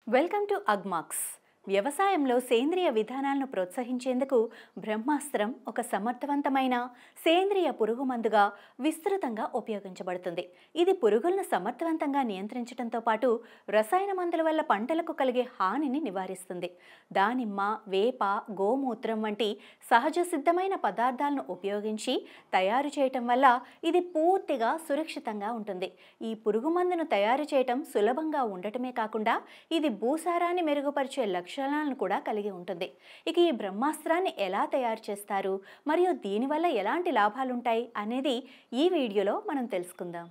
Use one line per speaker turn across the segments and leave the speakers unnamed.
Welcome to Agmax. వ్యవసాయంలో సేంద్రియ విధానాలను ప్రోత్సహించేందుకు బ్రహ్మాస్త్రం ఒక సమర్థవంతమైన సేంద్రియ పురుగు మందుగా విస్తృతంగా ఉపయోగించబడుతుంది. ఇది పురుగులను సమర్థవంతంగా నియంత్రించడంతో పాటు రసాయన మందుల వల్ల పంటలకు కలిగే హానిని నివారిస్తుంది. దానిమ్మ, వేప, గోమూత్రం వంటి సహజ సిద్ధమైన పదార్థాలను ఉపయోగించి తయారు చేయటం వల్ల ఇది పూర్తిగా సురక్షితంగా ఉంటుంది. ఈ పురుగు మందును తయారు చేయటం సులభంగా ఉండటమే కాకుండా ఇది భూసారాన్ని మెరుగుపరిచే లక్షణాలను కూడా కలిగి ఉంటుంది. ఇక ఈ బ్రహ్మాస్త్రాన్ని ఎలా తయారు చేస్తారు మరియు దీనివల్ల ఎలాంటి లాభాలుంటాయి అనేది ఈ వీడియోలో మనం తెలుసుకుందాం.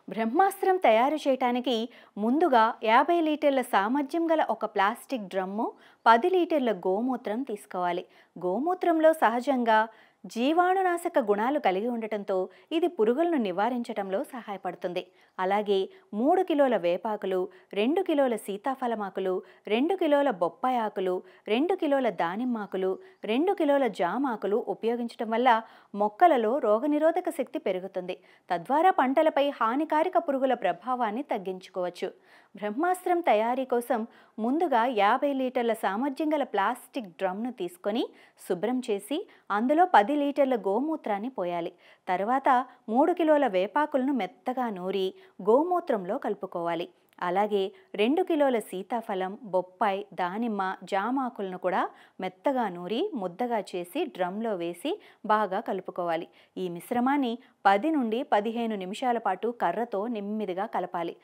బ్రహ్మాస్త్రం తయారు చేయడానికి ముందుగా 50 లీటర్ల సామర్థ్యం గల ఒక ప్లాస్టిక్ డ్రమ్ము, 10 లీటర్ల గోమూత్రం తీసుకోవాలి. గోమూత్రంలో సహజంగా జీవాణునాశక గుణాలు కలిగి ఉండటంతో ఇది పురుగులను నివారించడంలో సహాయపడుతుంది. అలాగే 3 కిలోల వేపాకులు, 2 కిలోల సీతాఫలమాకులు, 2 కిలోల బొప్పాయి ఆకులు, 2 కిలోల దానిమ్మాకులు, 2 కిలోల జామాకులు ఉపయోగించడం వల్ల మొక్కలలో రోగనిరోధక శక్తి పెరుగుతుంది. తద్వారా పంటలపై హానికారక పురుగుల ప్రభావాన్ని తగ్గించుకోవచ్చు. బ్రహ్మాస్త్రం తయారీ కోసం ముందుగా 50 లీటర్ల సామర్థ్యం గల ప్లాస్టిక్ డ్రమ్ను తీసుకొని శుభ్రం చేసి అందులో 10 లీటర్ల గోమూత్రాన్ని పోయాలి. తర్వాత 3 కిలోల వేపాకులను మెత్తగా నూరి గోమూత్రంలో కలుపుకోవాలి. అలాగే 2 కిలోల సీతాఫలం, బొప్పాయి, దానిమ్మ, జామాకులను కూడా మెత్తగా నూరి ముద్దగా చేసి డ్రమ్లో వేసి బాగా కలుపుకోవాలి. ఈ మిశ్రమాన్ని 10 నుండి 15 నిమిషాల పాటు కర్రతో నెమ్మదిగా కలపాలి.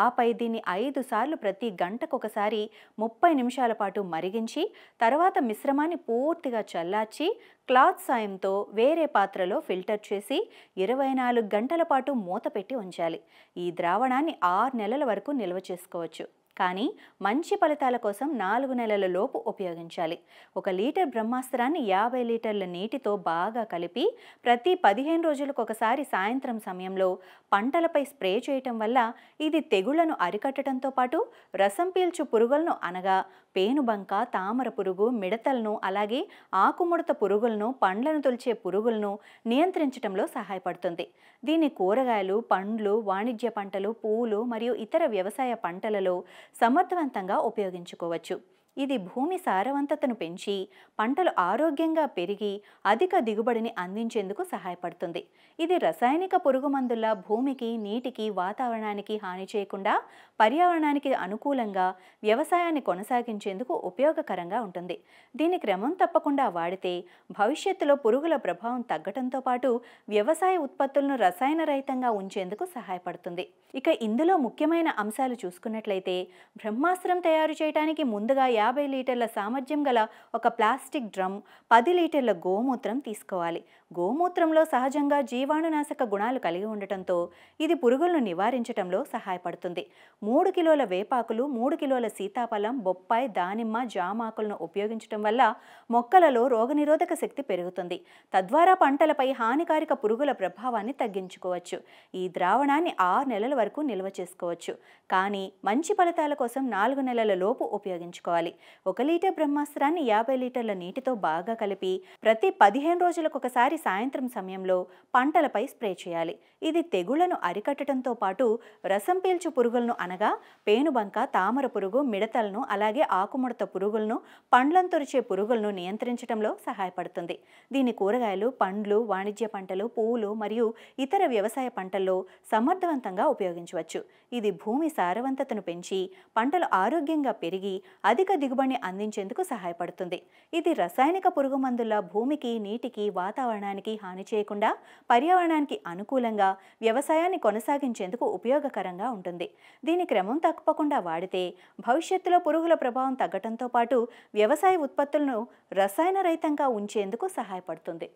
ఆపై దీన్ని 5 సార్లు ప్రతి గంటకొకసారి 30 నిమిషాల పాటు మరిగించి తర్వాత మిశ్రమాన్ని పూర్తిగా చల్లార్చి క్లాత్ సాయంతో వేరే పాత్రలో ఫిల్టర్ చేసి 24 గంటల పాటు మూత పెట్టి ఉంచాలి. ఈ ద్రావణాన్ని 6 నెలల వరకు నిల్వ చేసుకోవచ్చు. కానీ మంచి ఫలితాల కోసం 4 నెలల లోపు ఉపయోగించాలి. 1 లీటర్ బ్రహ్మాస్త్రాన్ని 50 లీటర్ల నీటితో బాగా కలిపి ప్రతి 15 రోజులకు ఒకసారి సాయంత్రం సమయంలో పంటలపై స్ప్రే చేయటం వల్ల ఇది తెగుళ్లను అరికట్టడంతో పాటు రసం పీల్చు పురుగులను అనగా పేనుబంక, తామర పురుగు, మిడతలను అలాగే ఆకుముడత పురుగులను, పండ్లను తొలిచే పురుగులను నియంత్రించడంలో సహాయపడుతుంది. దీన్ని కూరగాయలు, పండ్లు, వాణిజ్య పంటలు, పూలు మరియు ఇతర వ్యవసాయ పంటలలో సమర్థవంతంగా ఉపయోగించుకోవచ్చు. ఇది భూమి సారవంతతను పెంచి పంటలు ఆరోగ్యంగా పెరిగి అధిక దిగుబడిని అందించేందుకు సహాయపడుతుంది. ఇది రసాయనిక పురుగు మందుల భూమికి, నీటికి, వాతావరణానికి హాని చేయకుండా పర్యావరణానికి అనుకూలంగా వ్యవసాయాన్ని కొనసాగించేందుకు ఉపయోగకరంగా ఉంటుంది. దీని క్రమం తప్పకుండా వాడితే భవిష్యత్తులో పురుగుల ప్రభావం తగ్గడంతో పాటు వ్యవసాయ ఉత్పత్తులను రసాయన రహితంగా ఉంచేందుకు సహాయపడుతుంది. ఇక ఇందులో ముఖ్యమైన అంశాలు చూసుకున్నట్లయితే బ్రహ్మాస్త్రం తయారు చేయడానికి ముందుగా 50 లీటర్ల సామర్థ్యం గల ఒక ప్లాస్టిక్ డ్రమ్, 10 లీటర్ల గోమూత్రం తీసుకోవాలి. గోమూత్రంలో సహజంగా జీవాణునాశక గుణాలు కలిగి ఉండటంతో ఇది పురుగులను నివారించడంలో సహాయపడుతుంది. 3 కిలోల వేపాకులు, 3 కిలోల సీతాఫలం, బొప్పాయి, దానిమ్మ, జామాకులను ఉపయోగించడం వల్ల మొక్కలలో రోగనిరోధక శక్తి పెరుగుతుంది. తద్వారా పంటలపై హానికారక పురుగుల ప్రభావాన్ని తగ్గించుకోవచ్చు. ఈ ద్రావణాన్ని 6 నెలల వరకు నిల్వ చేసుకోవచ్చు. కానీ మంచి ఫలితాల కోసం 4 నెలల లోపు ఉపయోగించుకోవాలి. 1 లీటర్ బ్రహ్మాస్త్రాన్ని 50 లీటర్ల నీటితో బాగా కలిపి ప్రతి 15 రోజులకు ఒకసారి సాయంత్రం సమయంలో పంటలపై స్ప్రే చేయాలి. ఇది తెగుళ్లను అరికట్టడంతో పాటు రసం పీల్చు పురుగులను అనగా పేనుబంక, తామర పురుగు, మిడతలను అలాగే ఆకుముడత పురుగులను, పండ్లను తొరిచే పురుగులను నియంత్రించడంలో సహాయపడుతుంది. దీని కూరగాయలు, పండ్లు, వాణిజ్య పంటలు, పూలు మరియు ఇతర వ్యవసాయ పంటల్లో సమర్థవంతంగా ఉపయోగించవచ్చు. ఇది భూమి సారవంతతను పెంచి పంటలు ఆరోగ్యంగా పెరిగి అధిక దిగుబడిని అందించేందుకు సహాయపడుతుంది. ఇది రసాయనిక పురుగు మందుల భూమికి, నీటికి, వాతావరణానికి హాని చేయకుండా పర్యావరణానికి అనుకూలంగా వ్యవసాయాన్ని కొనసాగించేందుకు ఉపయోగకరంగా ఉంటుంది. దీని క్రమం తప్పకుండా వాడితే భవిష్యత్తులో పురుగుల ప్రభావం తగ్గడంతో పాటు వ్యవసాయ ఉత్పత్తులను రసాయన రహితంగా ఉంచేందుకు సహాయపడుతుంది.